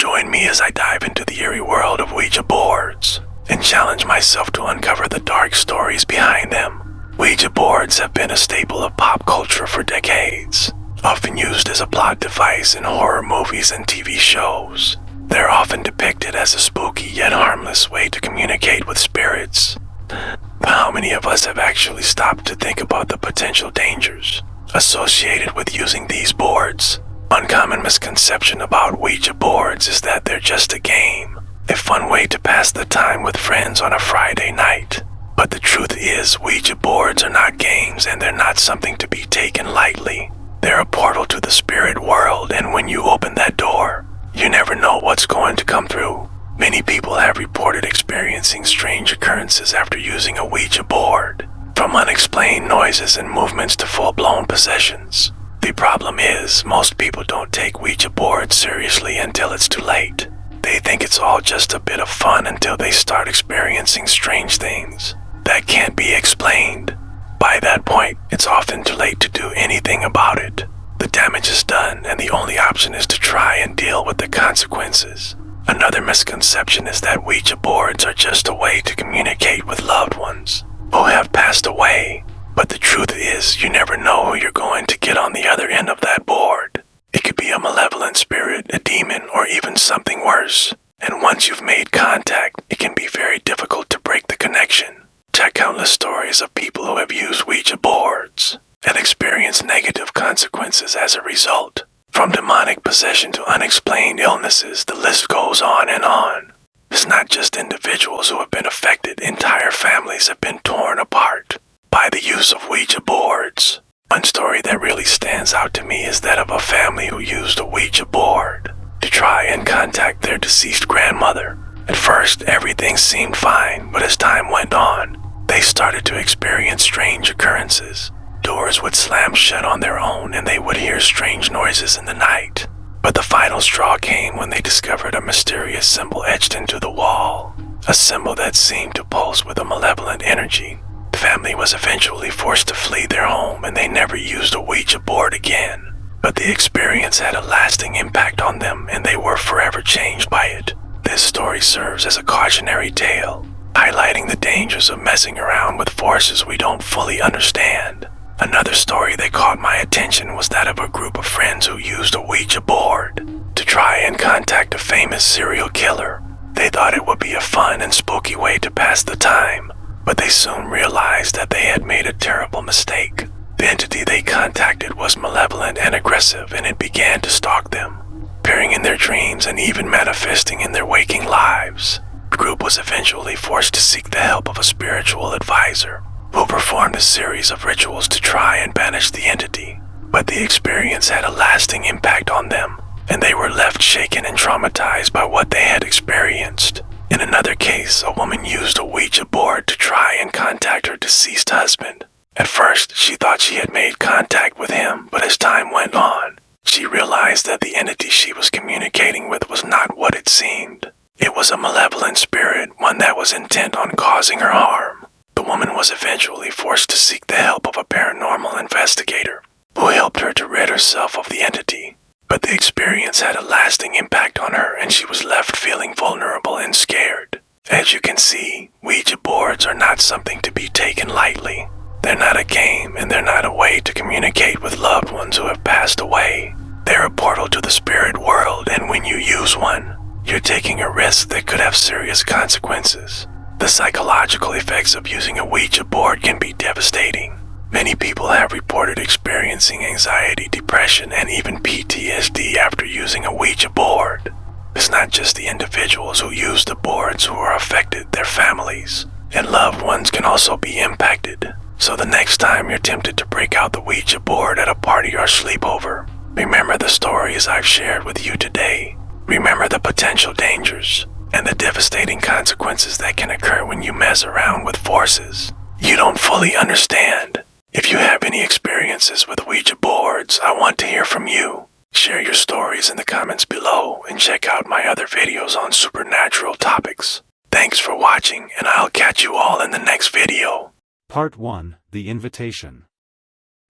Join me as I dive into the eerie world of Ouija boards and challenge myself to uncover the dark stories behind them. Ouija boards have been a staple of pop culture for decades, often used as a plot device in horror movies and TV shows. They're often depicted as a spooky yet harmless way to communicate with spirits. But how many of us have actually stopped to think about the potential dangers associated with using these boards? One common misconception about Ouija boards is that they're just a game, a fun way to pass the time with friends on a Friday night. But the truth is, Ouija boards are not games, and they're not something to be taken lightly. They're a portal to the spirit world, and when you open that door, you never know what's going to come through. Many people have reported experiencing strange occurrences after using a Ouija board, from unexplained noises and movements to full-blown possessions. The problem is, most people don't take Ouija boards seriously until it's too late. They think it's all just a bit of fun until they start experiencing strange things that can't be explained. By that point, it's often too late to do anything about it. The damage is done, and the only option is to try and deal with the consequences. Another misconception is that Ouija boards are just a way to communicate with loved ones who have passed away. But the truth is, you never know who you're going to get on the other end of that board. It could be a malevolent spirit, a demon, or even something worse. And once you've made contact, it can be very difficult to break the connection. Check countless stories of people who have used Ouija boards and experienced negative consequences as a result. From demonic possession to unexplained illnesses, the list goes on and on. It's not just individuals who have been affected, entire families have been torn apart by the use of Ouija boards. One story that really stands out to me is that of a family who used a Ouija board to try and contact their deceased grandmother. At first, everything seemed fine, but as time went on, they started to experience strange occurrences. Doors would slam shut on their own, and they would hear strange noises in the night. But the final straw came when they discovered a mysterious symbol etched into the wall, a symbol that seemed to pulse with a malevolent energy. The family was eventually forced to flee their home, and they never used a Ouija board again. But the experience had a lasting impact on them, and they were forever changed by it. This story serves as a cautionary tale, highlighting the dangers of messing around with forces we don't fully understand. Another story that caught my attention was that of a group of friends who used a Ouija board to try and contact a famous serial killer. They thought it would be a fun and spooky way to pass the time, but they soon realized that they had made a terrible mistake. The entity they contacted was malevolent and aggressive, and it began to stalk them, appearing in their dreams and even manifesting in their waking lives. The group was eventually forced to seek the help of a spiritual advisor, who performed a series of rituals to try and banish the entity. But the experience had a lasting impact on them, and they were left shaken and traumatized by what they had experienced. In another case, a woman used a Ouija board to try and contact her deceased husband. At first, she thought she had made contact with him, but as time went on, she realized that the entity she was communicating with was not what it seemed. It was a malevolent spirit, one that was intent on causing her harm. The woman was eventually forced to seek the help of a paranormal investigator, who helped her to rid herself of the entity. But the experience had a lasting impact on her, and she was left feeling vulnerable and scared. As you can see, Ouija boards are not something to be taken lightly. They're not a game, and they're not a way to communicate with loved ones who have passed away. They're a portal to the spirit world, and when you use one, you're taking a risk that could have serious consequences. The psychological effects of using a Ouija board can be devastating. Many people have reported experiencing anxiety, depression, and even PTSD after using a Ouija board. It's not just the individuals who use the boards who are affected, their families and loved ones can also be impacted. So the next time you're tempted to break out the Ouija board at a party or sleepover, remember the stories I've shared with you today. Remember the potential dangers and the devastating consequences that can occur when you mess around with forces you don't fully understand. If you have any experiences with Ouija boards, I want to hear from you. Share your stories in the comments below and check out my other videos on supernatural topics. Thanks for watching, and I'll catch you all in the next video. Part 1: The Invitation.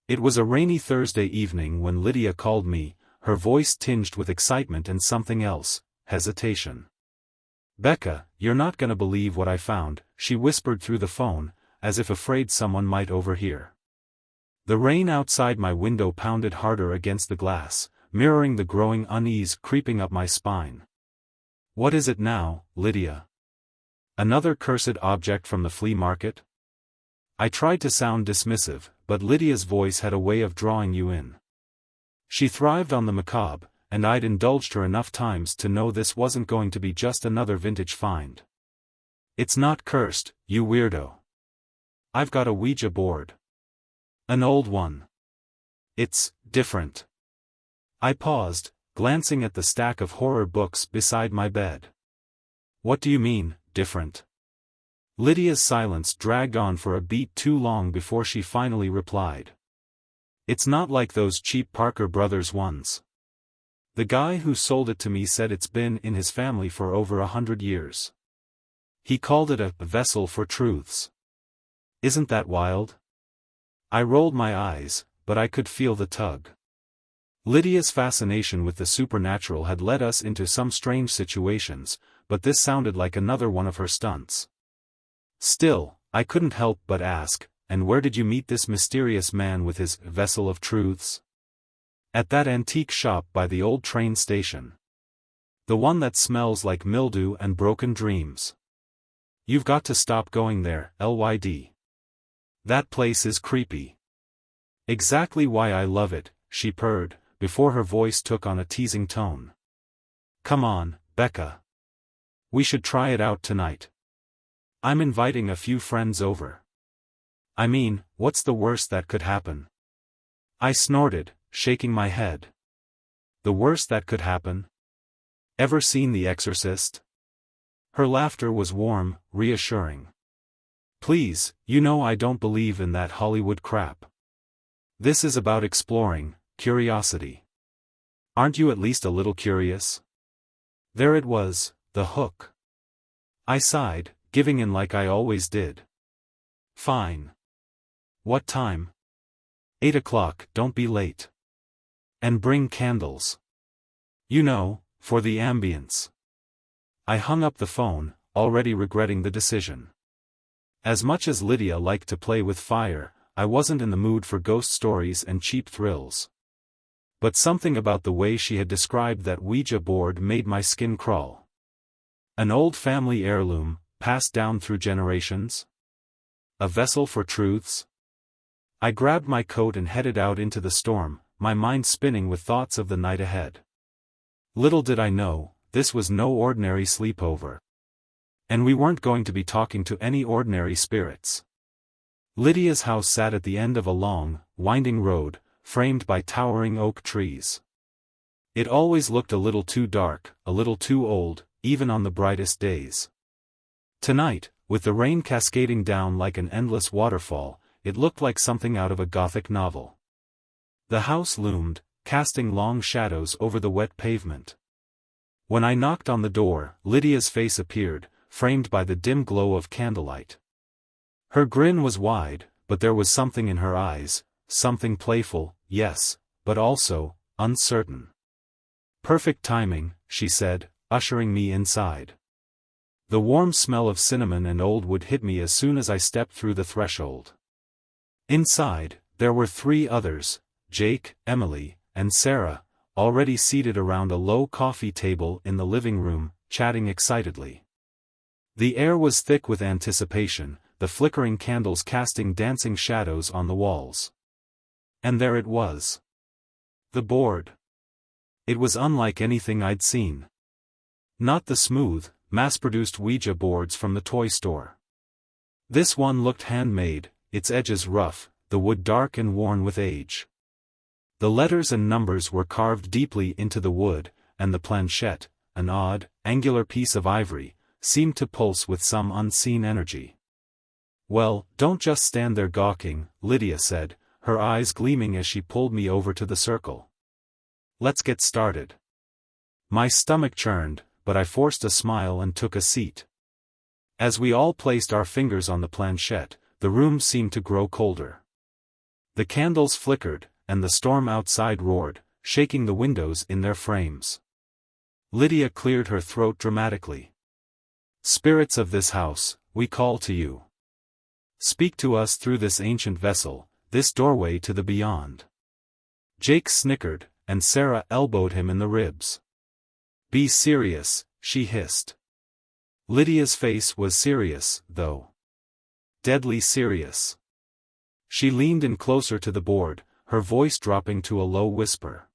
It was a rainy Thursday evening when Lydia called me, her voice tinged with excitement and something else. hesitation. "Becca, you're not gonna believe what I found," she whispered through the phone, as if afraid someone might overhear. The rain outside my window pounded harder against the glass, mirroring the growing unease creeping up my spine. "What is it now, Lydia? Another cursed object from the flea market?" I tried to sound dismissive, but Lydia's voice had a way of drawing you in. She thrived on the macabre, and I'd indulged her enough times to know this wasn't going to be just another vintage find. "It's not cursed, you weirdo. I've got a Ouija board. An old one. It's different." I paused, glancing at the stack of horror books beside my bed. "What do you mean, different?" Lydia's silence dragged on for a beat too long before she finally replied. "It's not like those cheap Parker Brothers ones. The guy who sold it to me said it's been in his family for over 100 years. He called it a vessel for truths. Isn't that wild?" I rolled my eyes, but I could feel the tug. Lydia's fascination with the supernatural had led us into some strange situations, but this sounded like another one of her stunts. Still, I couldn't help but ask, "And where did you meet this mysterious man with his vessel of truths?" "At that antique shop by the old train station. The one that smells like mildew and broken dreams. You've got to stop going there, Lyd. That place is creepy." "Exactly why I love it," she purred, before her voice took on a teasing tone. "Come on, Becca. We should try it out tonight. I'm inviting a few friends over." "I mean, what's the worst that could happen?" I snorted, shaking my head. "The worst that could happen? Ever seen The Exorcist?" Her laughter was warm, reassuring. "Please, you know I don't believe in that Hollywood crap. This is about exploring, curiosity. Aren't you at least a little curious?" There it was, the hook. I sighed, giving in like I always did. "Fine. What time?" 8 o'clock, don't be late. And bring candles. You know, for the ambience." I hung up the phone, already regretting the decision. As much as Lydia liked to play with fire, I wasn't in the mood for ghost stories and cheap thrills. But something about the way she had described that Ouija board made my skin crawl. An old family heirloom, passed down through generations? A vessel for truths? I grabbed my coat and headed out into the storm, my mind spinning with thoughts of the night ahead. Little did I know, this was no ordinary sleepover. And we weren't going to be talking to any ordinary spirits. Lydia's house sat at the end of a long, winding road, framed by towering oak trees. It always looked a little too dark, a little too old, even on the brightest days. Tonight, with the rain cascading down like an endless waterfall, it looked like something out of a Gothic novel. The house loomed, casting long shadows over the wet pavement. When I knocked on the door, Lydia's face appeared, framed by the dim glow of candlelight. Her grin was wide, but there was something in her eyes, something playful, yes, but also uncertain. "Perfect timing," she said, ushering me inside. The warm smell of cinnamon and old wood hit me as soon as I stepped through the threshold. Inside, there were 3 others, Jake, Emily, and Sarah, already seated around a low coffee table in the living room, chatting excitedly. The air was thick with anticipation, the flickering candles casting dancing shadows on the walls. And there it was. The board. It was unlike anything I'd seen. Not the smooth, mass-produced Ouija boards from the toy store. This one looked handmade, its edges rough, the wood dark and worn with age. The letters and numbers were carved deeply into the wood, and the planchette, an odd, angular piece of ivory, seemed to pulse with some unseen energy. "Well, don't just stand there gawking," Lydia said, her eyes gleaming as she pulled me over to the circle. "Let's get started." My stomach churned, but I forced a smile and took a seat. As we all placed our fingers on the planchette, the room seemed to grow colder. The candles flickered, and the storm outside roared, shaking the windows in their frames. Lydia cleared her throat dramatically. Spirits of this house, we call to you. Speak to us through this ancient vessel, this doorway to the beyond. Jake snickered, and Sarah elbowed him in the ribs. Be serious, she hissed. Lydia's face was serious, though. Deadly serious. She leaned in closer to the board, her voice dropping to a low whisper.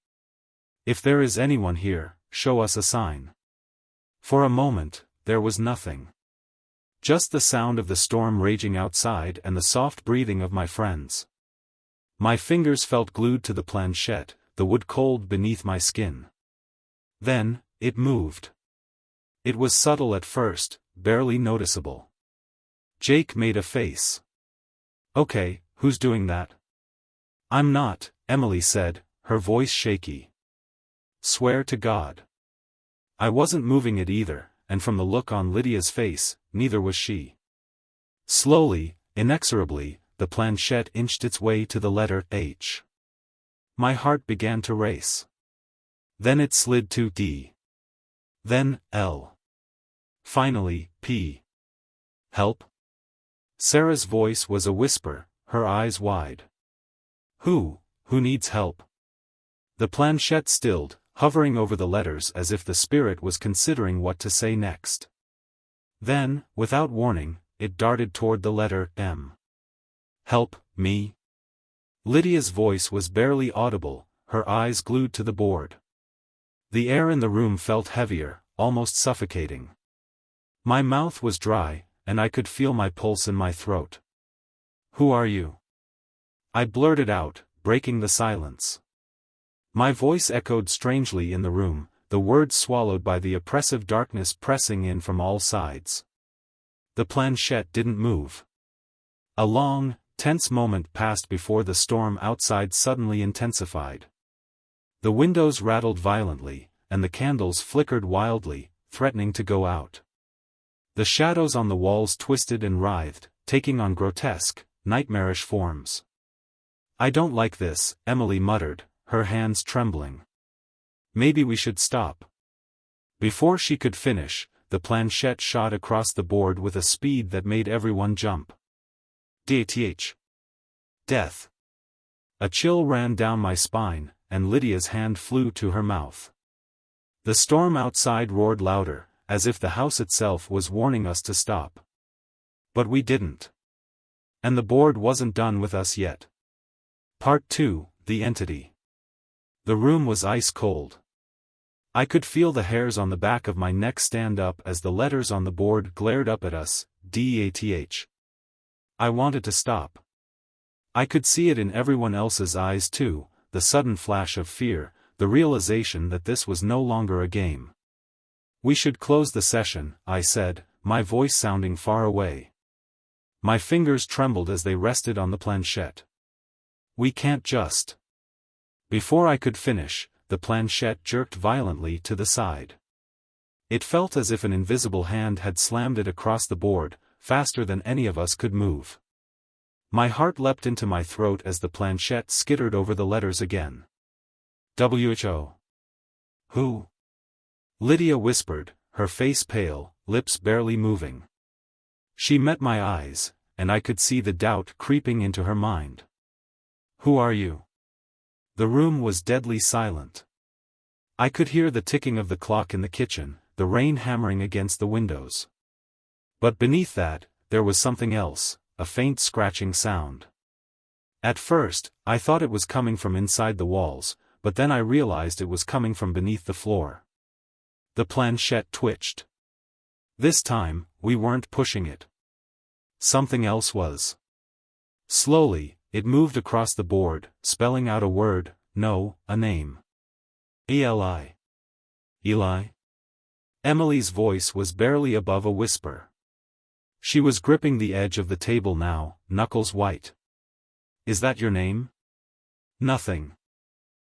If there is anyone here, show us a sign. For a moment, there was nothing. Just the sound of the storm raging outside and the soft breathing of my friends. My fingers felt glued to the planchette, the wood cold beneath my skin. Then, it moved. It was subtle at first, barely noticeable. Jake made a face. Okay, who's doing that? I'm not, Emily said, her voice shaky. Swear to God. I wasn't moving it either, and from the look on Lydia's face, neither was she. Slowly, inexorably, the planchette inched its way to the letter H. My heart began to race. Then it slid to D. Then, L. Finally, P. Help? Sarah's voice was a whisper, her eyes wide. Who needs help? The planchette stilled, hovering over the letters as if the spirit was considering what to say next. Then, without warning, it darted toward the letter M. Help, me? Lydia's voice was barely audible, her eyes glued to the board. The air in the room felt heavier, almost suffocating. My mouth was dry, and I could feel my pulse in my throat. Who are you? I blurted out, breaking the silence. My voice echoed strangely in the room, the words swallowed by the oppressive darkness pressing in from all sides. The planchette didn't move. A long, tense moment passed before the storm outside suddenly intensified. The windows rattled violently, and the candles flickered wildly, threatening to go out. The shadows on the walls twisted and writhed, taking on grotesque, nightmarish forms. I don't like this, Emily muttered, her hands trembling. Maybe we should stop. Before she could finish, the planchette shot across the board with a speed that made everyone jump. DATH. Death. A chill ran down my spine, and Lydia's hand flew to her mouth. The storm outside roared louder, as if the house itself was warning us to stop. But we didn't. And the board wasn't done with us yet. Part 2, The Entity. The room was ice cold. I could feel the hairs on the back of my neck stand up as the letters on the board glared up at us, DATH. I wanted to stop. I could see it in everyone else's eyes too, the sudden flash of fear, the realization that this was no longer a game. We should close the session, I said, my voice sounding far away. My fingers trembled as they rested on the planchette. We can't just. Before I could finish, the planchette jerked violently to the side. It felt as if an invisible hand had slammed it across the board, faster than any of us could move. My heart leapt into my throat as the planchette skittered over the letters again. WHO. Who? Lydia whispered, her face pale, lips barely moving. She met my eyes, and I could see the doubt creeping into her mind. Who are you? The room was deadly silent. I could hear the ticking of the clock in the kitchen, the rain hammering against the windows. But beneath that, there was something else, a faint scratching sound. At first, I thought it was coming from inside the walls, but then I realized it was coming from beneath the floor. The planchette twitched. This time, we weren't pushing it. Something else was. Slowly, it moved across the board, spelling out a word, no, a name. Eli. Eli? Emily's voice was barely above a whisper. She was gripping the edge of the table now, knuckles white. Is that your name? Nothing.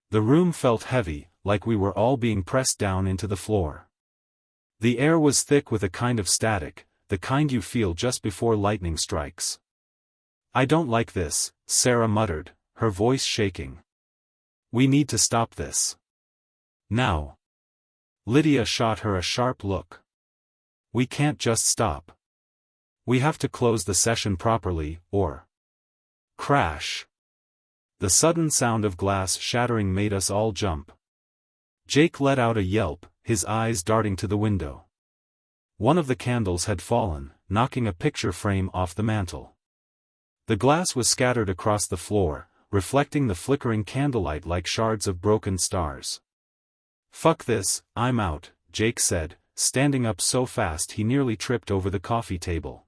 The room felt heavy, like we were all being pressed down into the floor. The air was thick with a kind of static, the kind you feel just before lightning strikes. I don't like this, Sarah muttered, her voice shaking. We need to stop this. Now. Lydia shot her a sharp look. We can't just stop. We have to close the session properly, or... Crash. The sudden sound of glass shattering made us all jump. Jake let out a yelp, his eyes darting to the window. One of the candles had fallen, knocking a picture frame off the mantel. The glass was scattered across the floor, reflecting the flickering candlelight like shards of broken stars. "Fuck this, I'm out," Jake said, standing up so fast he nearly tripped over the coffee table.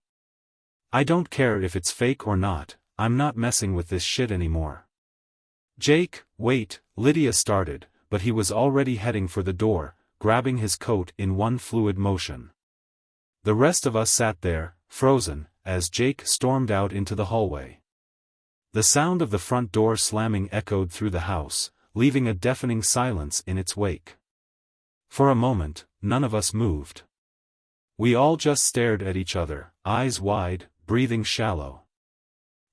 "I don't care if it's fake or not, I'm not messing with this shit anymore." "Jake, wait," Lydia started, but he was already heading for the door, grabbing his coat in one fluid motion. The rest of us sat there, frozen, as Jake stormed out into the hallway. The sound of the front door slamming echoed through the house, leaving a deafening silence in its wake. For a moment, none of us moved. We all just stared at each other, eyes wide, breathing shallow.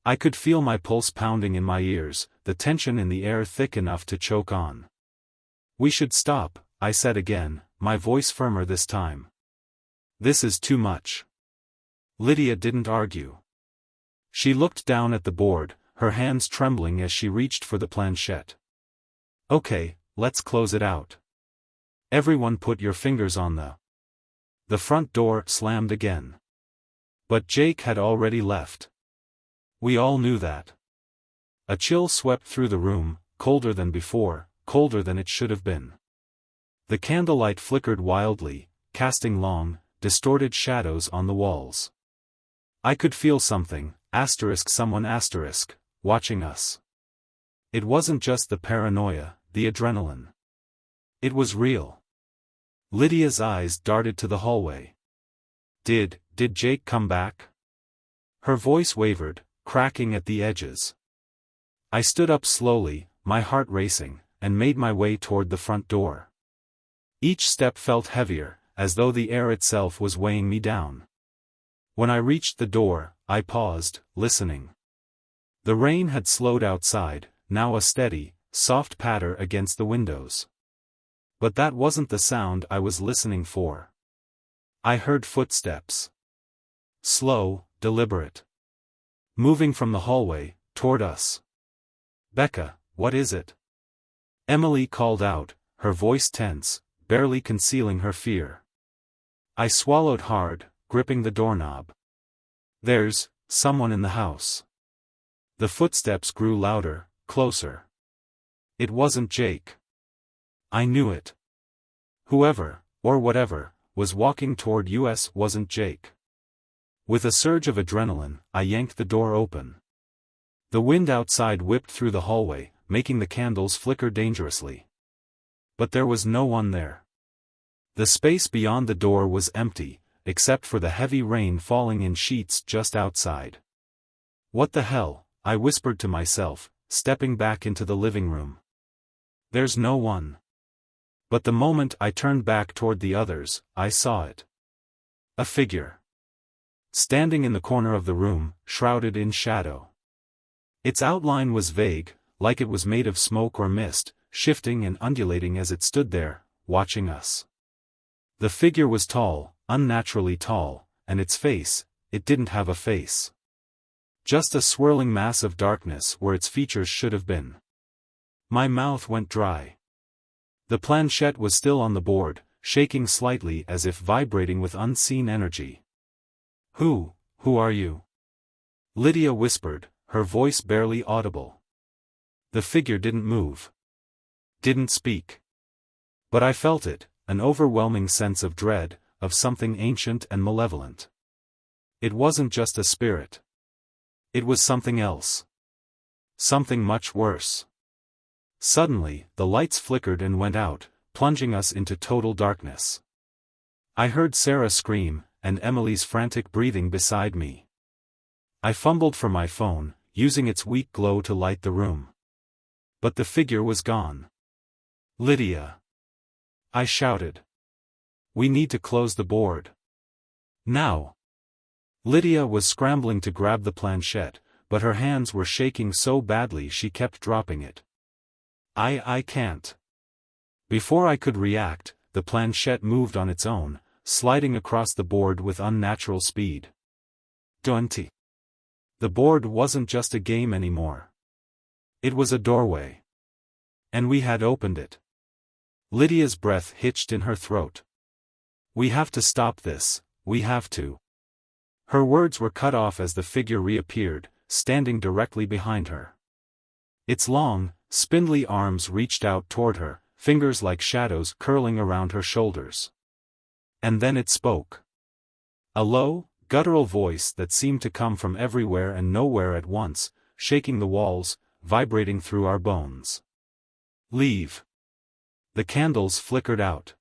I could feel my pulse pounding in my ears, the tension in the air thick enough to choke on. "We should stop," I said again, my voice firmer this time. "This is too much." Lydia didn't argue. She looked down at the board, her hands trembling as she reached for the planchette. "Okay, let's close it out. Everyone put your fingers on the..." The front door slammed again. But Jake had already left. We all knew that. A chill swept through the room, colder than before, colder than it should have been. The candlelight flickered wildly, casting long, distorted shadows on the walls. I could feel something, someone watching us. It wasn't just the paranoia, the adrenaline. It was real. Lydia's eyes darted to the hallway. Did Jake come back?" Her voice wavered, cracking at the edges. I stood up slowly, my heart racing, and made my way toward the front door. Each step felt heavier, as though the air itself was weighing me down. When I reached the door, I paused, listening. The rain had slowed outside, now a steady, soft patter against the windows. But that wasn't the sound I was listening for. I heard footsteps. Slow, deliberate. Moving from the hallway, toward us. "Becca, what is it?" Emily called out, her voice tense, barely concealing her fear. I swallowed hard, gripping the doorknob. "There's someone in the house." The footsteps grew louder, closer. It wasn't Jake. I knew it. Whoever, or whatever, was walking toward us wasn't Jake. With a surge of adrenaline, I yanked the door open. The wind outside whipped through the hallway, making the candles flicker dangerously. But there was no one there. The space beyond the door was empty, except for the heavy rain falling in sheets just outside. "What the hell?" I whispered to myself, stepping back into the living room. "There's no one." But the moment I turned back toward the others, I saw it. A figure. Standing in the corner of the room, shrouded in shadow. Its outline was vague, like it was made of smoke or mist, shifting and undulating as it stood there, watching us. The figure was tall, unnaturally tall, and its face, it didn't have a face. Just a swirling mass of darkness where its features should have been. My mouth went dry. The planchette was still on the board, shaking slightly as if vibrating with unseen energy. Who are you?" Lydia whispered, her voice barely audible. The figure didn't move. Didn't speak. But I felt it, an overwhelming sense of dread, of something ancient and malevolent. It wasn't just a spirit. It was something else. Something much worse. Suddenly, the lights flickered and went out, plunging us into total darkness. I heard Sarah scream, and Emily's frantic breathing beside me. I fumbled for my phone, using its weak glow to light the room. But the figure was gone. "Lydia!" I shouted. "We need to close the board. Now!" Lydia was scrambling to grab the planchette, but her hands were shaking so badly she kept dropping it. I can't." Before I could react, the planchette moved on its own, sliding across the board with unnatural speed. 20. The board wasn't just a game anymore. It was a doorway. And we had opened it. Lydia's breath hitched in her throat. We have to stop this, we have to. Her words were cut off as the figure reappeared, standing directly behind her. Its long, spindly arms reached out toward her, fingers like shadows curling around her shoulders. And then it spoke. A low, guttural voice that seemed to come from everywhere and nowhere at once, shaking the walls, vibrating through our bones. Leave. The candles flickered out.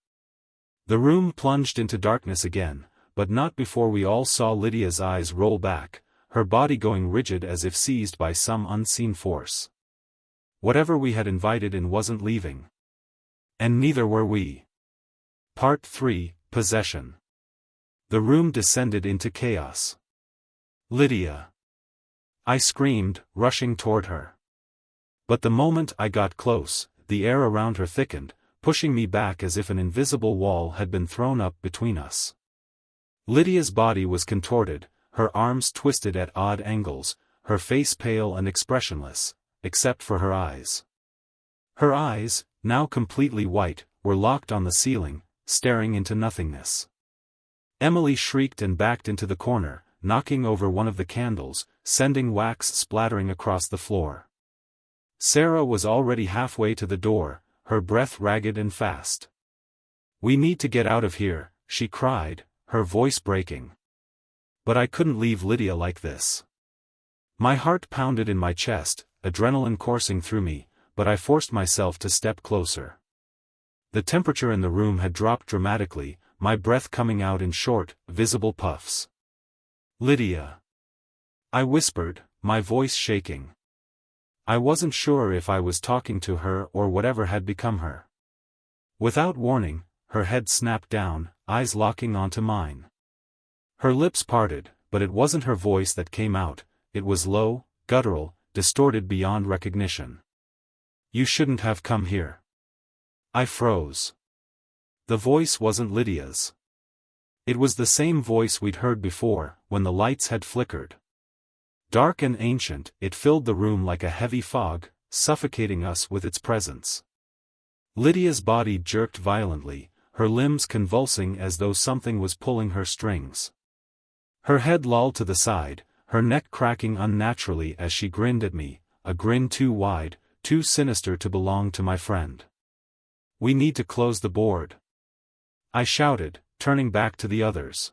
The room plunged into darkness again, but not before we all saw Lydia's eyes roll back, her body going rigid as if seized by some unseen force. Whatever we had invited in wasn't leaving. And neither were we. Part 3, Possession. The room descended into chaos. Lydia. I screamed, rushing toward her. But the moment I got close, the air around her thickened, pushing me back as if an invisible wall had been thrown up between us. Lydia's body was contorted, her arms twisted at odd angles, her face pale and expressionless, except for her eyes. Her eyes, now completely white, were locked on the ceiling, staring into nothingness. Emily shrieked and backed into the corner, knocking over one of the candles, sending wax splattering across the floor. Sarah was already halfway to the door, her breath ragged and fast. "We need to get out of here," she cried, her voice breaking. But I couldn't leave Lydia like this. My heart pounded in my chest, adrenaline coursing through me, but I forced myself to step closer. The temperature in the room had dropped dramatically, my breath coming out in short, visible puffs. "Lydia," I whispered, my voice shaking. I wasn't sure if I was talking to her or whatever had become her. Without warning, her head snapped down, eyes locking onto mine. Her lips parted, but it wasn't her voice that came out, it was low, guttural, distorted beyond recognition. "You shouldn't have come here." I froze. The voice wasn't Lydia's. It was the same voice we'd heard before, when the lights had flickered. Dark and ancient, it filled the room like a heavy fog, suffocating us with its presence. Lydia's body jerked violently, her limbs convulsing as though something was pulling her strings. Her head lolled to the side, her neck cracking unnaturally as she grinned at me, a grin too wide, too sinister to belong to my friend. "We need to close the board," I shouted, turning back to the others.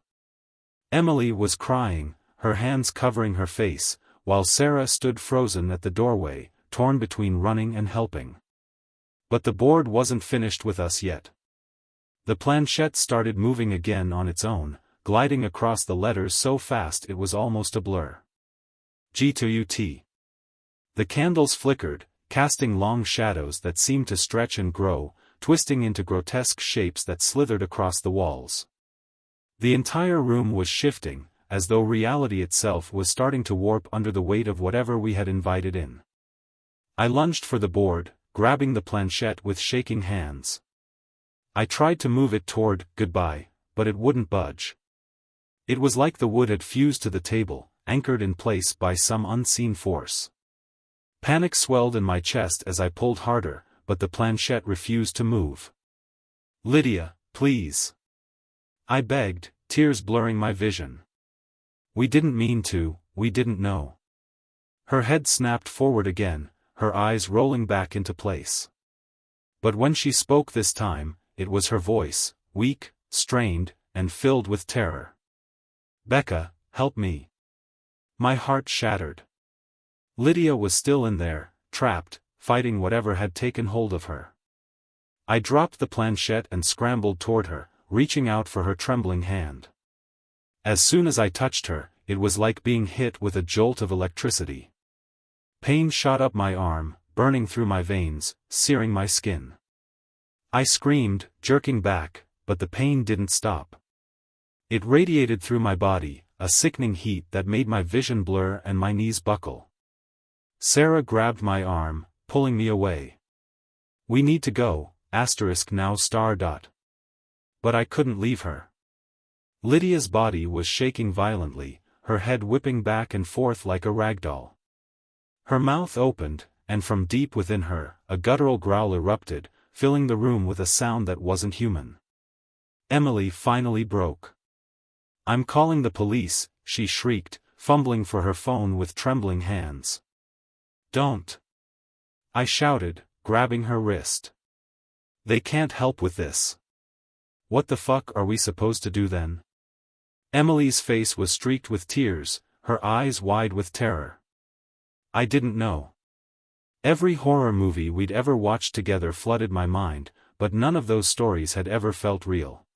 Emily was crying, her hands covering her face, while Sarah stood frozen at the doorway, torn between running and helping. But the board wasn't finished with us yet. The planchette started moving again on its own, gliding across the letters so fast it was almost a blur. G-to-U-T. The candles flickered, casting long shadows that seemed to stretch and grow, twisting into grotesque shapes that slithered across the walls. The entire room was shifting, as though reality itself was starting to warp under the weight of whatever we had invited in. I lunged for the board, grabbing the planchette with shaking hands. I tried to move it toward goodbye, but it wouldn't budge. It was like the wood had fused to the table, anchored in place by some unseen force. Panic swelled in my chest as I pulled harder, but the planchette refused to move. "Lydia, please," I begged, tears blurring my vision. "We didn't mean to, we didn't know." Her head snapped forward again, her eyes rolling back into place. But when she spoke this time, it was her voice, weak, strained, and filled with terror. "Becca, help me." My heart shattered. Lydia was still in there, trapped, fighting whatever had taken hold of her. I dropped the planchette and scrambled toward her, reaching out for her trembling hand. As soon as I touched her, it was like being hit with a jolt of electricity. Pain shot up my arm, burning through my veins, searing my skin. I screamed, jerking back, but the pain didn't stop. It radiated through my body, a sickening heat that made my vision blur and my knees buckle. Sarah grabbed my arm, pulling me away. "We need to go, *now*. But I couldn't leave her. Lydia's body was shaking violently, her head whipping back and forth like a ragdoll. Her mouth opened, and from deep within her, a guttural growl erupted, filling the room with a sound that wasn't human. Emily finally broke. "I'm calling the police," she shrieked, fumbling for her phone with trembling hands. "Don't!" I shouted, grabbing her wrist. "They can't help with this." "What the fuck are we supposed to do then?" Emily's face was streaked with tears, her eyes wide with terror. I didn't know. Every horror movie we'd ever watched together flooded my mind, but none of those stories had ever felt real.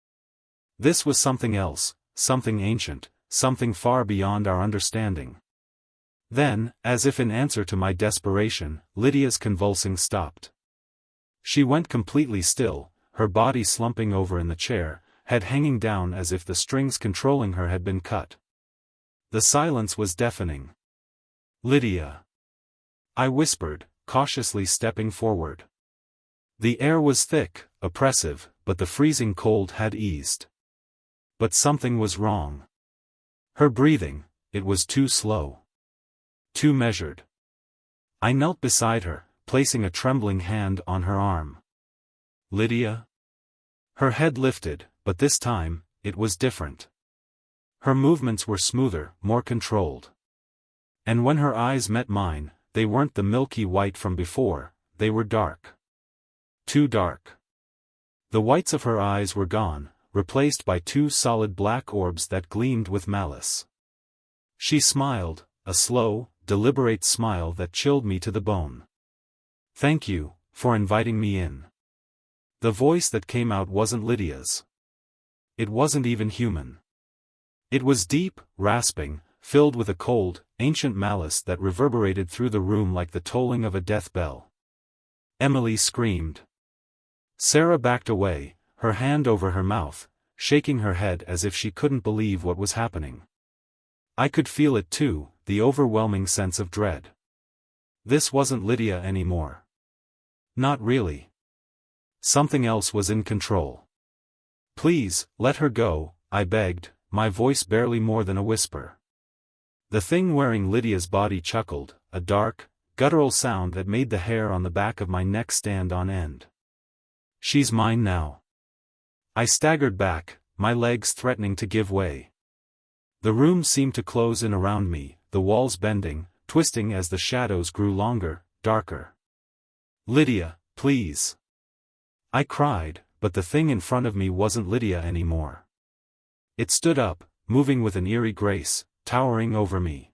This was something else, something ancient, something far beyond our understanding. Then, as if in answer to my desperation, Lydia's convulsing stopped. She went completely still, her body slumping over in the chair, head hanging down as if the strings controlling her had been cut. The silence was deafening. "Lydia," I whispered, cautiously stepping forward. The air was thick, oppressive, but the freezing cold had eased. But something was wrong. Her breathing, it was too slow. Too measured. I knelt beside her, placing a trembling hand on her arm. "Lydia?" Her head lifted, but this time, it was different. Her movements were smoother, more controlled. And when her eyes met mine, they weren't the milky white from before, they were dark. Too dark. The whites of her eyes were gone, replaced by two solid black orbs that gleamed with malice. She smiled, a slow, deliberate smile that chilled me to the bone. "Thank you, for inviting me in." The voice that came out wasn't Lydia's. It wasn't even human. It was deep, rasping, filled with a cold, ancient malice that reverberated through the room like the tolling of a death bell. Emily screamed. Sarah backed away, her hand over her mouth, shaking her head as if she couldn't believe what was happening. I could feel it too, the overwhelming sense of dread. This wasn't Lydia anymore. Not really. Something else was in control. "Please, let her go," I begged, my voice barely more than a whisper. The thing wearing Lydia's body chuckled, a dark, guttural sound that made the hair on the back of my neck stand on end. "She's mine now." I staggered back, my legs threatening to give way. The room seemed to close in around me, the walls bending, twisting as the shadows grew longer, darker. "Lydia, please!" I cried, but the thing in front of me wasn't Lydia anymore. It stood up, moving with an eerie grace, towering over me.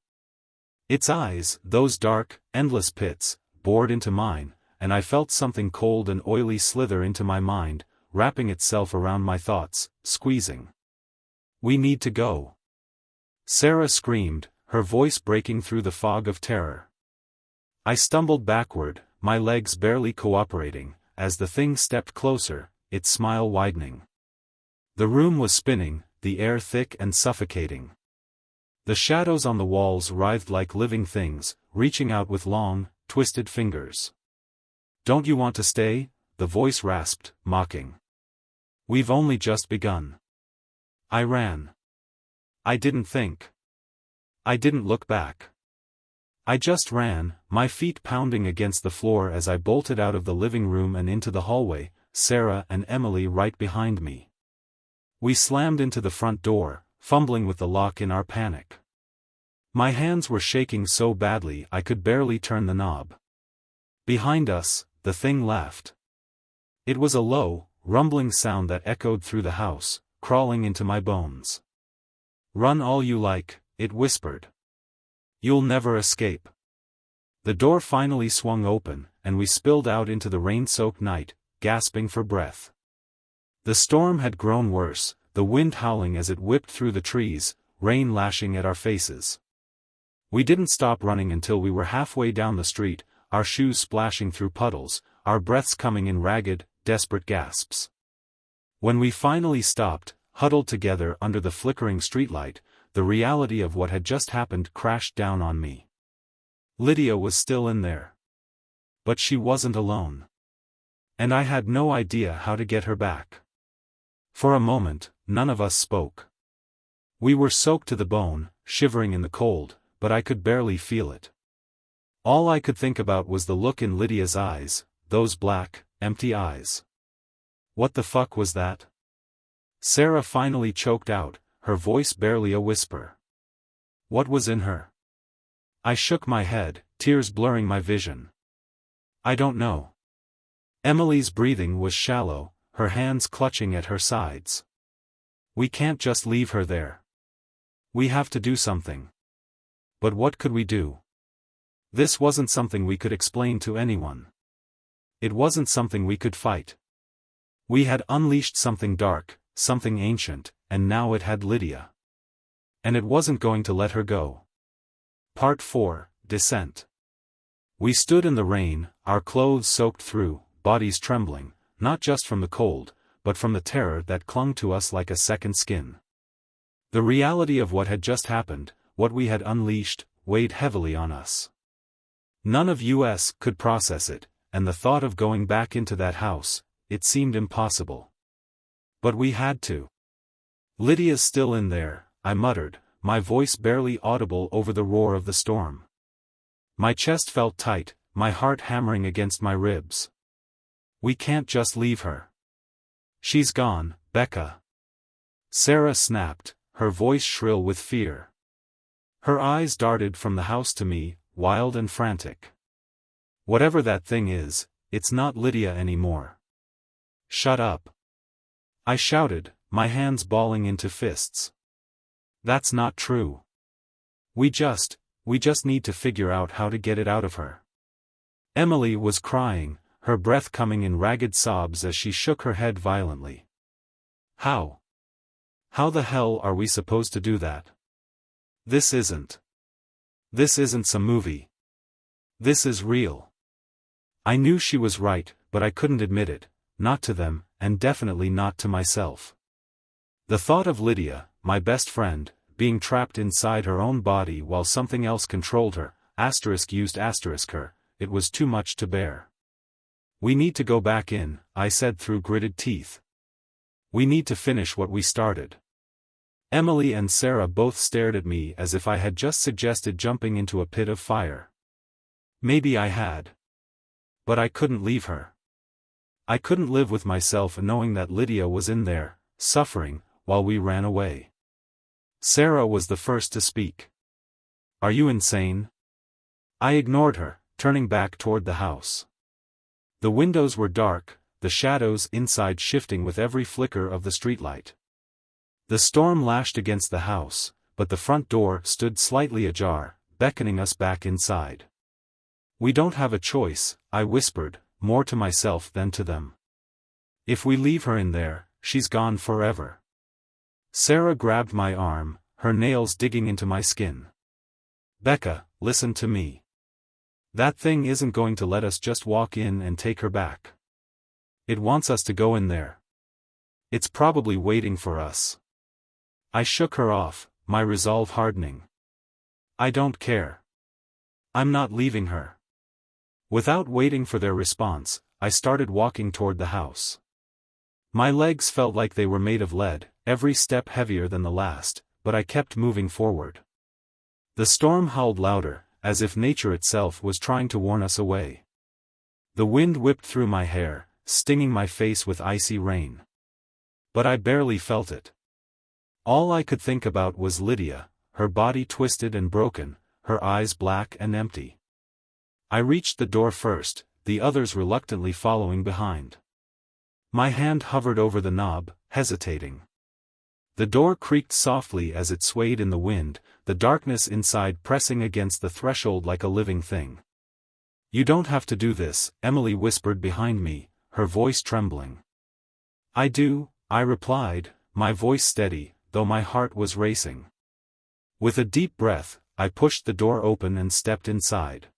Its eyes, those dark, endless pits, bored into mine, and I felt something cold and oily slither into my mind, wrapping itself around my thoughts, squeezing. "We need to go." Sarah screamed, her voice breaking through the fog of terror. I stumbled backward, my legs barely cooperating, as the thing stepped closer, its smile widening. The room was spinning, the air thick and suffocating. The shadows on the walls writhed like living things, reaching out with long, twisted fingers. "Don't you want to stay?" the voice rasped, mocking. "We've only just begun." I ran. I didn't think. I didn't look back. I just ran, my feet pounding against the floor as I bolted out of the living room and into the hallway, Sarah and Emily right behind me. We slammed into the front door, fumbling with the lock in our panic. My hands were shaking so badly I could barely turn the knob. Behind us, the thing laughed. It was a low, rumbling sound that echoed through the house, crawling into my bones. "Run all you like," it whispered. "You'll never escape." The door finally swung open, and we spilled out into the rain-soaked night, gasping for breath. The storm had grown worse, the wind howling as it whipped through the trees, rain lashing at our faces. We didn't stop running until we were halfway down the street, our shoes splashing through puddles, our breaths coming in ragged, desperate gasps. When we finally stopped, huddled together under the flickering streetlight, the reality of what had just happened crashed down on me. Lydia was still in there. But she wasn't alone. And I had no idea how to get her back. For a moment, none of us spoke. We were soaked to the bone, shivering in the cold, but I could barely feel it. All I could think about was the look in Lydia's eyes, those black, empty eyes. What the fuck was that? Sarah finally choked out, her voice barely a whisper. What was in her? I shook my head, tears blurring my vision. I don't know. Emily's breathing was shallow, her hands clutching at her sides. We can't just leave her there. We have to do something. But what could we do? This wasn't something we could explain to anyone. It wasn't something we could fight. We had unleashed something dark, something ancient, and now it had Lydia. And it wasn't going to let her go. Part 4, Descent. We stood in the rain, our clothes soaked through, bodies trembling, not just from the cold, but from the terror that clung to us like a second skin. The reality of what had just happened, what we had unleashed, weighed heavily on us. None of us could process it, and the thought of going back into that house, it seemed impossible. But we had to. Lydia's still in there, I muttered, my voice barely audible over the roar of the storm. My chest felt tight, my heart hammering against my ribs. We can't just leave her. She's gone, Becca. Sarah snapped, her voice shrill with fear. Her eyes darted from the house to me, wild and frantic. Whatever that thing is, it's not Lydia anymore. Shut up. I shouted, my hands balling into fists. That's not true. We just need to figure out how to get it out of her. Emily was crying, her breath coming in ragged sobs as she shook her head violently. How? How the hell are we supposed to do that? This isn't some movie. This is real. I knew she was right, but I couldn't admit it, not to them, and definitely not to myself. The thought of Lydia, my best friend, being trapped inside her own body while something else controlled her, used her, it was too much to bear. We need to go back in, I said through gritted teeth. We need to finish what we started. Emily and Sarah both stared at me as if I had just suggested jumping into a pit of fire. Maybe I had. But I couldn't leave her. I couldn't live with myself knowing that Lydia was in there, suffering, while we ran away. Sarah was the first to speak. Are you insane? I ignored her, turning back toward the house. The windows were dark, the shadows inside shifting with every flicker of the streetlight. The storm lashed against the house, but the front door stood slightly ajar, beckoning us back inside. We don't have a choice, I whispered, more to myself than to them. If we leave her in there, she's gone forever. Sarah grabbed my arm, her nails digging into my skin. Becca, listen to me. That thing isn't going to let us just walk in and take her back. It wants us to go in there. It's probably waiting for us. I shook her off, my resolve hardening. I don't care. I'm not leaving her. Without waiting for their response, I started walking toward the house. My legs felt like they were made of lead, every step heavier than the last, but I kept moving forward. The storm howled louder, as if nature itself was trying to warn us away. The wind whipped through my hair, stinging my face with icy rain. But I barely felt it. All I could think about was Lydia, her body twisted and broken, her eyes black and empty. I reached the door first, the others reluctantly following behind. My hand hovered over the knob, hesitating. The door creaked softly as it swayed in the wind, the darkness inside pressing against the threshold like a living thing. You don't have to do this, Emily whispered behind me, her voice trembling. I do, I replied, my voice steady, though my heart was racing. With a deep breath, I pushed the door open and stepped inside.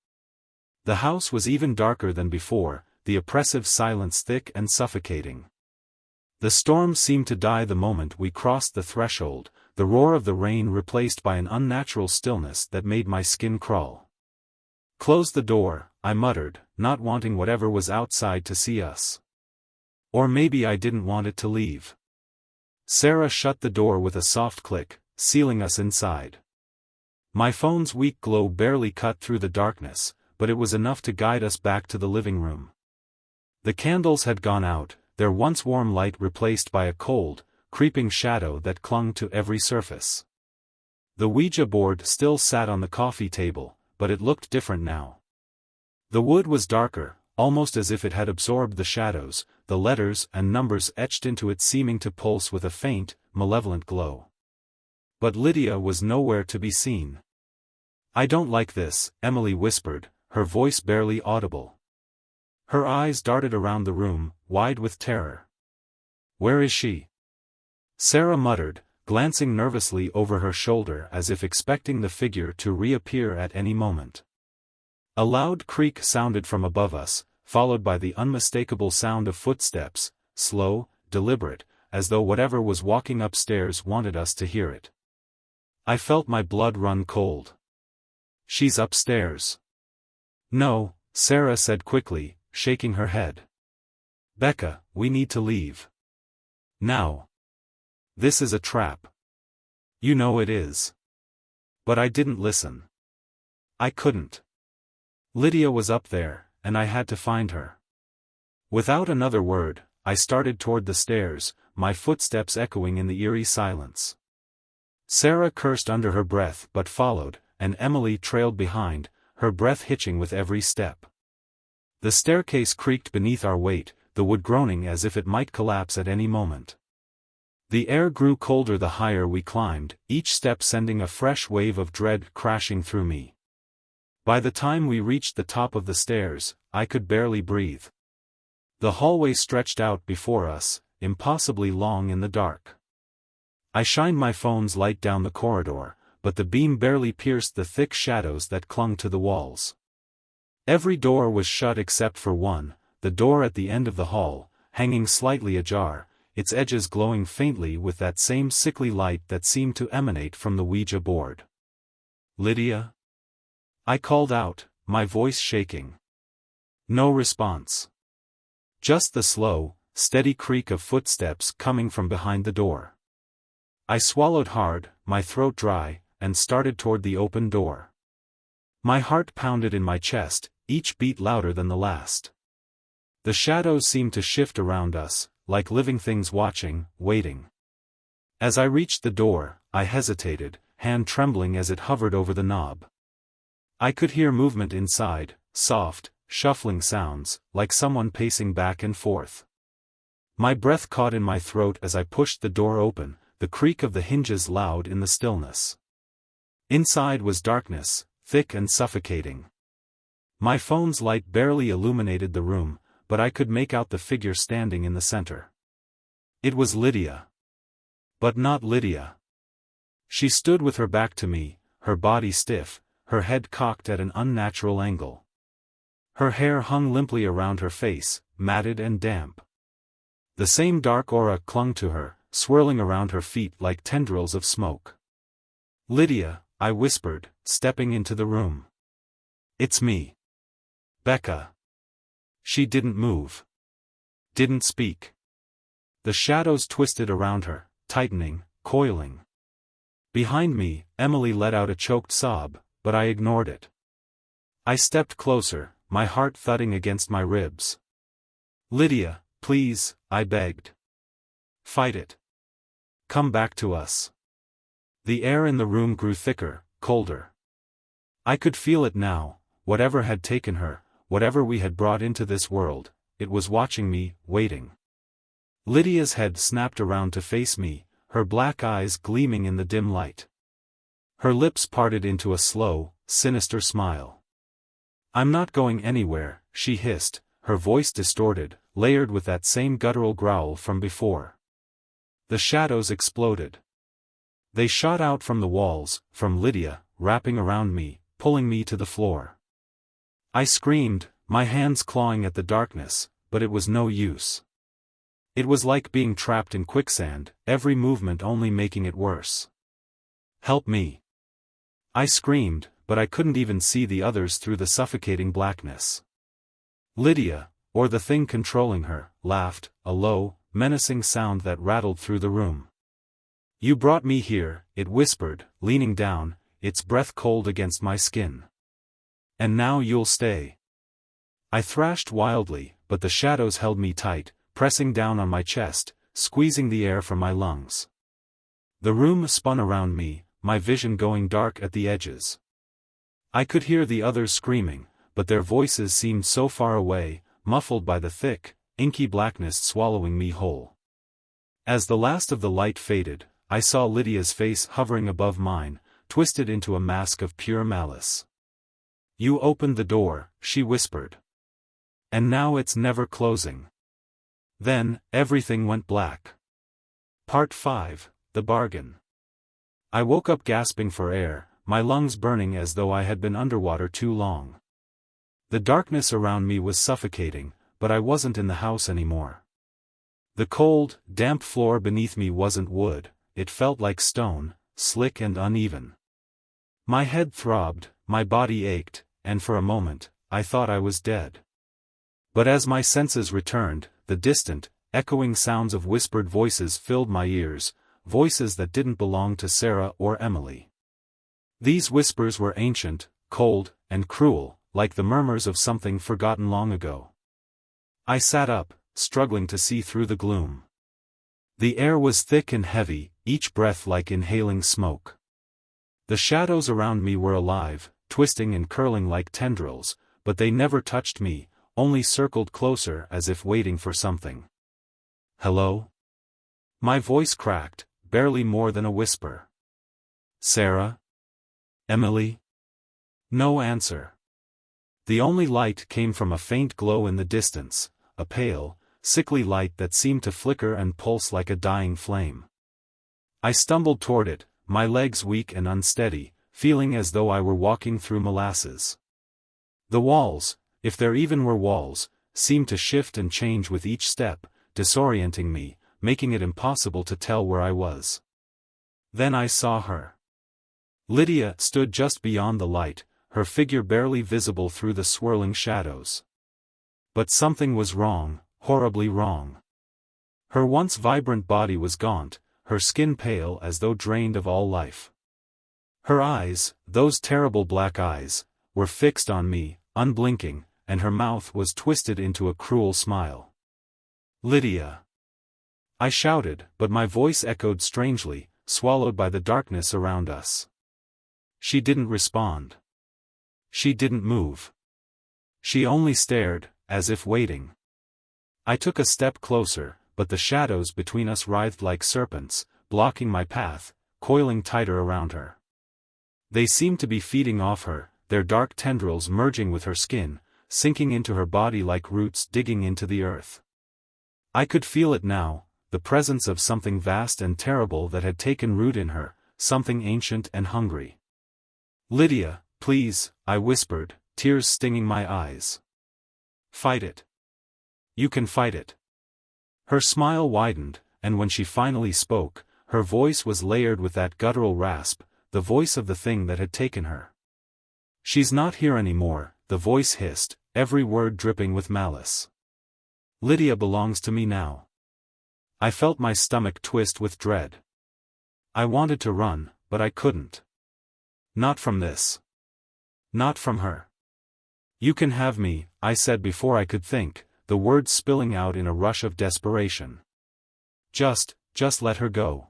The house was even darker than before, the oppressive silence thick and suffocating. The storm seemed to die the moment we crossed the threshold, the roar of the rain replaced by an unnatural stillness that made my skin crawl. Close the door, I muttered, not wanting whatever was outside to see us. Or maybe I didn't want it to leave. Sarah shut the door with a soft click, sealing us inside. My phone's weak glow barely cut through the darkness, but it was enough to guide us back to the living room. The candles had gone out, their once warm light replaced by a cold, creeping shadow that clung to every surface. The Ouija board still sat on the coffee table, but it looked different now. The wood was darker, almost as if it had absorbed the shadows, the letters and numbers etched into it seeming to pulse with a faint, malevolent glow. But Lydia was nowhere to be seen. "I don't like this," Emily whispered, her voice barely audible. Her eyes darted around the room, wide with terror. "Where is she?" Sarah muttered, glancing nervously over her shoulder as if expecting the figure to reappear at any moment. A loud creak sounded from above us, followed by the unmistakable sound of footsteps, slow, deliberate, as though whatever was walking upstairs wanted us to hear it. I felt my blood run cold. "She's upstairs." "No," Sarah said quickly, shaking her head. "Becca, we need to leave. Now. This is a trap. You know it is." But I didn't listen. I couldn't. Lydia was up there, and I had to find her. Without another word, I started toward the stairs, my footsteps echoing in the eerie silence. Sarah cursed under her breath but followed, and Emily trailed behind, her breath hitching with every step. The staircase creaked beneath our weight, the wood groaning as if it might collapse at any moment. The air grew colder the higher we climbed, each step sending a fresh wave of dread crashing through me. By the time we reached the top of the stairs, I could barely breathe. The hallway stretched out before us, impossibly long in the dark. I shined my phone's light down the corridor, but the beam barely pierced the thick shadows that clung to the walls. Every door was shut except for one, the door at the end of the hall, hanging slightly ajar, its edges glowing faintly with that same sickly light that seemed to emanate from the Ouija board. "Lydia?" I called out, my voice shaking. No response. Just the slow, steady creak of footsteps coming from behind the door. I swallowed hard, my throat dry, and started toward the open door. My heart pounded in my chest, each beat louder than the last. The shadows seemed to shift around us, like living things watching, waiting. As I reached the door, I hesitated, hand trembling as it hovered over the knob. I could hear movement inside, soft, shuffling sounds, like someone pacing back and forth. My breath caught in my throat as I pushed the door open, the creak of the hinges loud in the stillness. Inside was darkness, thick and suffocating. My phone's light barely illuminated the room, but I could make out the figure standing in the center. It was Lydia. But not Lydia. She stood with her back to me, her body stiff, her head cocked at an unnatural angle. Her hair hung limply around her face, matted and damp. The same dark aura clung to her, swirling around her feet like tendrils of smoke. "Lydia," I whispered, stepping into the room. "It's me. Becca." She didn't move. Didn't speak. The shadows twisted around her, tightening, coiling. Behind me, Emily let out a choked sob, but I ignored it. I stepped closer, my heart thudding against my ribs. "Lydia, please," I begged. "Fight it. Come back to us." The air in the room grew thicker, colder. I could feel it now, whatever had taken her, whatever we had brought into this world, it was watching me, waiting. Lydia's head snapped around to face me, her black eyes gleaming in the dim light. Her lips parted into a slow, sinister smile. "I'm not going anywhere," she hissed, her voice distorted, layered with that same guttural growl from before. The shadows exploded. They shot out from the walls, from Lydia, wrapping around me, pulling me to the floor. I screamed, my hands clawing at the darkness, but it was no use. It was like being trapped in quicksand, every movement only making it worse. "Help me." I screamed, but I couldn't even see the others through the suffocating blackness. Lydia, or the thing controlling her, laughed, a low, menacing sound that rattled through the room. You brought me here, it whispered, leaning down, its breath cold against my skin. And now you'll stay. I thrashed wildly, but the shadows held me tight, pressing down on my chest, squeezing the air from my lungs. The room spun around me, my vision going dark at the edges. I could hear the others screaming, but their voices seemed so far away, muffled by the thick, inky blackness swallowing me whole. As the last of the light faded, I saw Lydia's face hovering above mine, twisted into a mask of pure malice. You opened the door, she whispered. And now it's never closing. Then, everything went black. Part 5, The Bargain. I woke up gasping for air, my lungs burning as though I had been underwater too long. The darkness around me was suffocating, but I wasn't in the house anymore. The cold, damp floor beneath me wasn't wood, it felt like stone, slick and uneven. My head throbbed, my body ached, and for a moment, I thought I was dead. But as my senses returned, the distant, echoing sounds of whispered voices filled my ears, voices that didn't belong to Sarah or Emily. These whispers were ancient, cold, and cruel, like the murmurs of something forgotten long ago. I sat up, struggling to see through the gloom. The air was thick and heavy, each breath like inhaling smoke. The shadows around me were alive, twisting and curling like tendrils, but they never touched me, only circled closer as if waiting for something. Hello? My voice cracked, barely more than a whisper. Sarah? Emily? No answer. The only light came from a faint glow in the distance, a pale, sickly light that seemed to flicker and pulse like a dying flame. I stumbled toward it, my legs weak and unsteady, feeling as though I were walking through molasses. The walls, if there even were walls, seemed to shift and change with each step, disorienting me, making it impossible to tell where I was. Then I saw her. Lydia stood just beyond the light, her figure barely visible through the swirling shadows. But something was wrong, horribly wrong. Her once vibrant body was gaunt, her skin pale as though drained of all life. Her eyes, those terrible black eyes, were fixed on me, unblinking, and her mouth was twisted into a cruel smile. Lydia! I shouted, but my voice echoed strangely, swallowed by the darkness around us. She didn't respond. She didn't move. She only stared, as if waiting. I took a step closer, but the shadows between us writhed like serpents, blocking my path, coiling tighter around her. They seemed to be feeding off her, their dark tendrils merging with her skin, sinking into her body like roots digging into the earth. I could feel it now, the presence of something vast and terrible that had taken root in her, something ancient and hungry. Lydia, please, I whispered, tears stinging my eyes. Fight it. You can fight it. Her smile widened, and when she finally spoke, her voice was layered with that guttural rasp, the voice of the thing that had taken her. She's not here anymore, the voice hissed, every word dripping with malice. Lydia belongs to me now. I felt my stomach twist with dread. I wanted to run, but I couldn't. Not from this. Not from her. You can have me, I said before I could think, the words spilling out in a rush of desperation. Just let her go.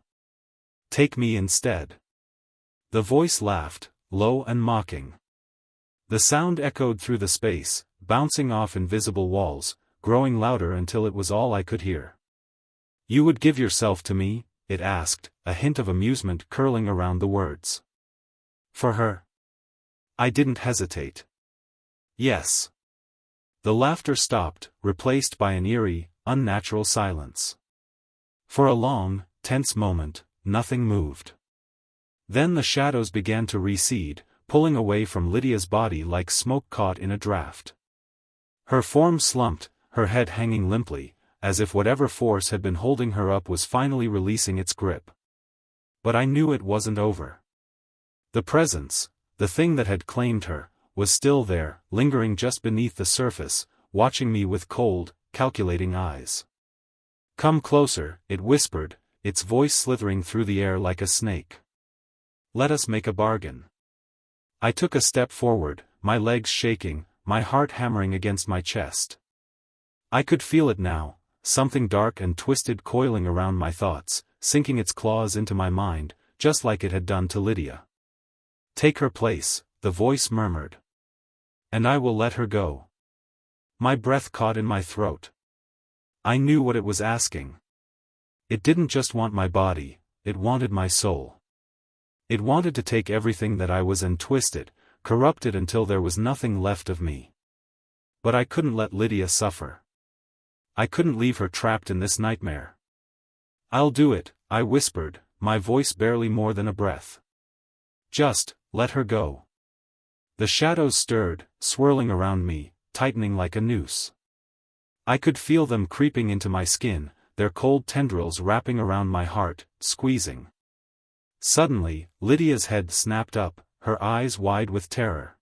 Take me instead. The voice laughed, low and mocking. The sound echoed through the space, bouncing off invisible walls, growing louder until it was all I could hear. You would give yourself to me? It asked, a hint of amusement curling around the words. For her? I didn't hesitate. Yes. The laughter stopped, replaced by an eerie, unnatural silence. For a long, tense moment, nothing moved. Then the shadows began to recede, pulling away from Lydia's body like smoke caught in a draft. Her form slumped, her head hanging limply, as if whatever force had been holding her up was finally releasing its grip. But I knew it wasn't over. The presence, the thing that had claimed her, was still there, lingering just beneath the surface, watching me with cold, calculating eyes. Come closer, it whispered, its voice slithering through the air like a snake. Let us make a bargain. I took a step forward, my legs shaking, my heart hammering against my chest. I could feel it now, something dark and twisted coiling around my thoughts, sinking its claws into my mind, just like it had done to Lydia. Take her place, the voice murmured. And I will let her go. My breath caught in my throat. I knew what it was asking. It didn't just want my body, it wanted my soul. It wanted to take everything that I was and twist it, corrupt it until there was nothing left of me. But I couldn't let Lydia suffer. I couldn't leave her trapped in this nightmare. I'll do it, I whispered, my voice barely more than a breath. Just, let her go. The shadows stirred, swirling around me, tightening like a noose. I could feel them creeping into my skin, their cold tendrils wrapping around my heart, squeezing. Suddenly, Lydia's head snapped up, her eyes wide with terror.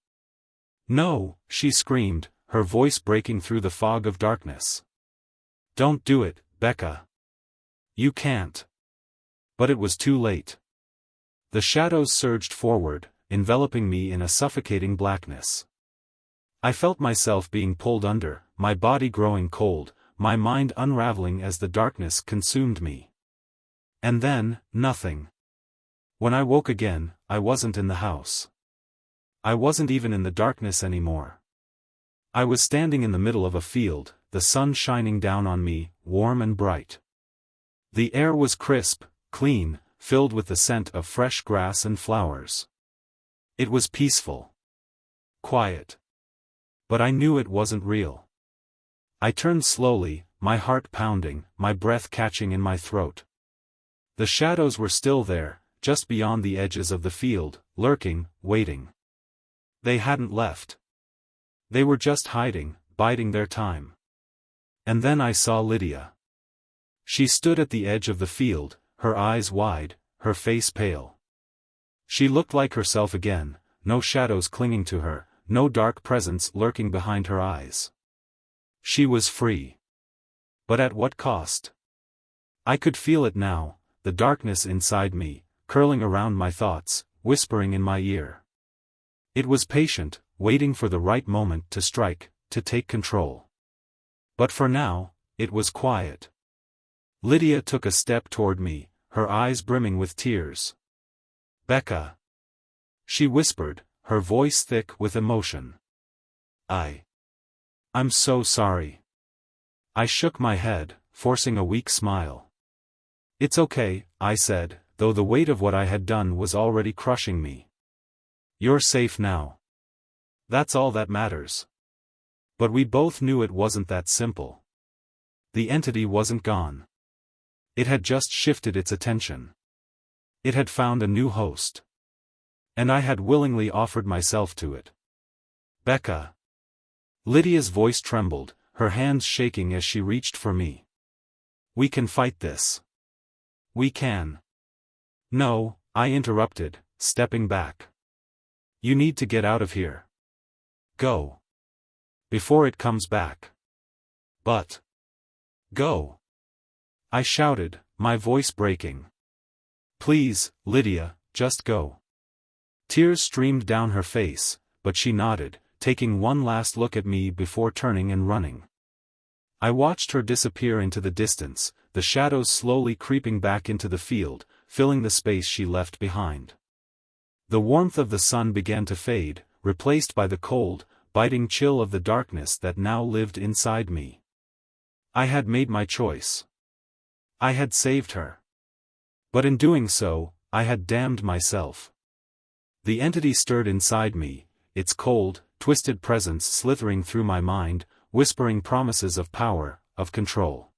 No, she screamed, her voice breaking through the fog of darkness. Don't do it, Becca. You can't. But it was too late. The shadows surged forward, enveloping me in a suffocating blackness. I felt myself being pulled under, my body growing cold, my mind unraveling as the darkness consumed me. And then, nothing. When I woke again, I wasn't in the house. I wasn't even in the darkness anymore. I was standing in the middle of a field, the sun shining down on me, warm and bright. The air was crisp, clean, filled with the scent of fresh grass and flowers. It was peaceful. Quiet. But I knew it wasn't real. I turned slowly, my heart pounding, my breath catching in my throat. The shadows were still there, just beyond the edges of the field, lurking, waiting. They hadn't left. They were just hiding, biding their time. And then I saw Lydia. She stood at the edge of the field, her eyes wide, her face pale. She looked like herself again, no shadows clinging to her, no dark presence lurking behind her eyes. She was free. But at what cost? I could feel it now, the darkness inside me, curling around my thoughts, whispering in my ear. It was patient, waiting for the right moment to strike, to take control. But for now, it was quiet. Lydia took a step toward me, her eyes brimming with tears. Becca. She whispered, her voice thick with emotion. I'm so sorry. I shook my head, forcing a weak smile. It's okay, I said, though the weight of what I had done was already crushing me. You're safe now. That's all that matters. But we both knew it wasn't that simple. The entity wasn't gone. It had just shifted its attention. It had found a new host. And I had willingly offered myself to it. Becca. Lydia's voice trembled, her hands shaking as she reached for me. We can fight this. We can. No, I interrupted, stepping back. You need to get out of here. Go. Before it comes back. But. Go. I shouted, my voice breaking. Please, Lydia, just go. Tears streamed down her face, but she nodded, taking one last look at me before turning and running. I watched her disappear into the distance, the shadows slowly creeping back into the field, filling the space she left behind. The warmth of the sun began to fade, replaced by the cold, biting chill of the darkness that now lived inside me. I had made my choice. I had saved her. But in doing so, I had damned myself. The entity stirred inside me, its cold, twisted presence slithering through my mind, whispering promises of power, of control.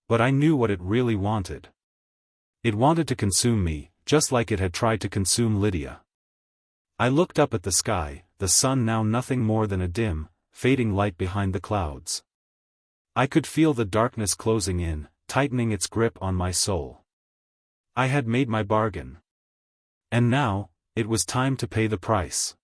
But I knew what it really wanted. It wanted to consume me, just like it had tried to consume Lydia. I looked up at the sky, the sun now nothing more than a dim, fading light behind the clouds. I could feel the darkness closing in, tightening its grip on my soul. I had made my bargain. And now, it was time to pay the price.